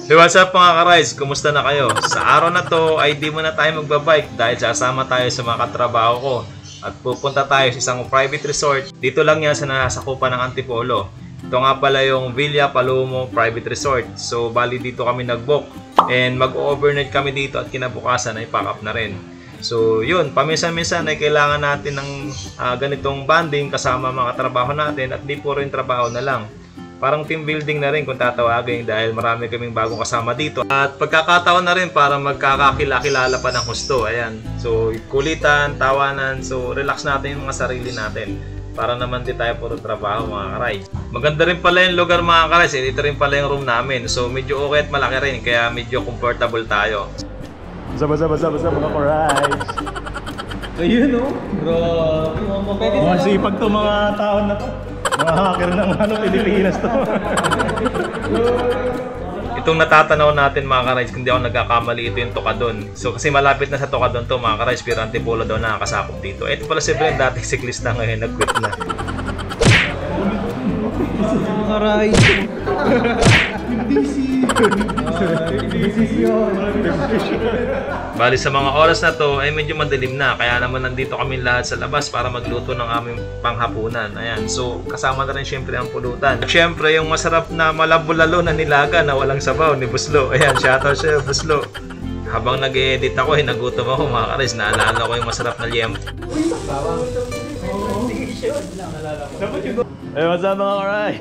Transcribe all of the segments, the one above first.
Hey, what's up mga ka-rides? Kumusta na kayo? Sa araw na to ay di muna tayo magbabike dahil sasama tayo sa mga katrabaho ko at pupunta tayo sa isang private resort. Dito lang yan sa nasakupan ng Antipolo. Ito nga pala yung Villa Palomo Private Resort. So bali dito kami nag-book and mag-overnight kami dito at kinabukasan ay pack up na rin. So yun, paminsan-minsan ay kailangan natin ng ganitong bonding kasama mga katrabaho natin at di po rin trabaho na lang. Parang team building na rin kung tatawagin dahil marami kaming bagong kasama dito. At pagkakataon na rin para magkakakilala pa ng husto. Ayan. So kulitan, tawanan. So relax natin yung mga sarili natin. Para naman di tayo puro trabaho mga karay. Maganda rin pala yung lugar mga karay. Dito rin pala yung room namin. So medyo okay at malaki rin. Kaya medyo comfortable tayo. Basa mga karay. Ayun o. Bro. Mga sipag to mga taon na to. Mga hacker ng Pilipinas to. Itong natatanaw natin mga ka-rides, kung di ako nagkakamali, ito yung Tocadon. So kasi malapit na sa Tocadon to mga ka-rides, pero Antipolo daw nakakasakop dito. Ito pala si Brent, dating siklista ngayon, nag-quit na. Aray. Bali sa mga oras na to ay medyo madilim na, kaya naman nandito kami lahat sa labas para magluto ng aming panghapunan. Ayan, so kasama na rin syempre ang pulutan. Syempre yung masarap na malabulalo na nilaga na walang sabaw ni Buslo. Ayan, shoutout sa'yo Buslo. Habang nag-edit ako, nagutom ako mga karis, naalala ko yung masarap na liyem. Eh, what's up mga karay?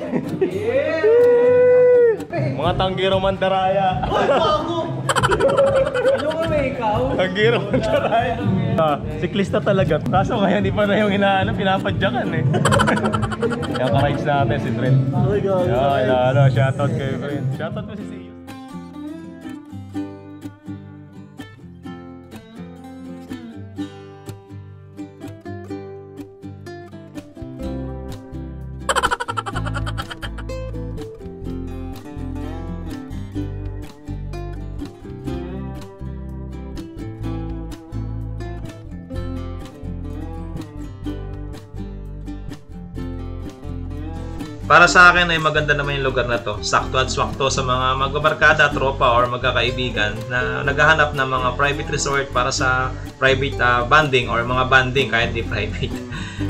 Mga tanggiro mandaraya. Ano kami ikaw? Tanggiro mandaraya. Siklista talaga. Kaso ngayon di pa na yung pinapadyakan eh. Yung ka-rides natin si Trent. Shoutout kayo Trent. Shoutout ko si Siyo. Para sa akin ay maganda naman yung lugar na to. Sakto at swakto sa mga magbabarkada, tropa or magkakaibigan na naghahanap ng mga private resort para sa private bonding or mga bonding kahit di private.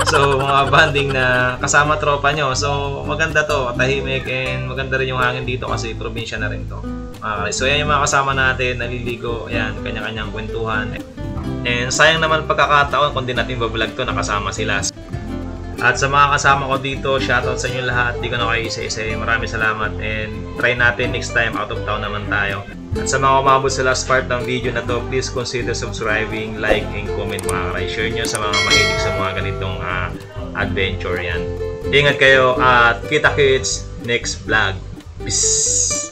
So mga bonding na kasama tropa nyo. So maganda to, tahimik and maganda rin yung hangin dito kasi probinsya na rin to. Okay, so yan yung mga kasama natin, naliligo, yan, kanya-kanyang kwentuhan. And sayang naman pagkakataon kung di natin bablog to, nakasama sila. At sa mga kasama ko dito, shoutout sa inyo lahat. Di ko na kayo isa-isa. Maraming salamat and try natin next time, out of town naman tayo. At sa mga umabot sa last part ng video na to, please consider subscribing, like, and comment mga karay. Share nyo sa mga mahilig sa mga ganitong adventure yan. Ingat kayo at kita-kits next vlog. Peace!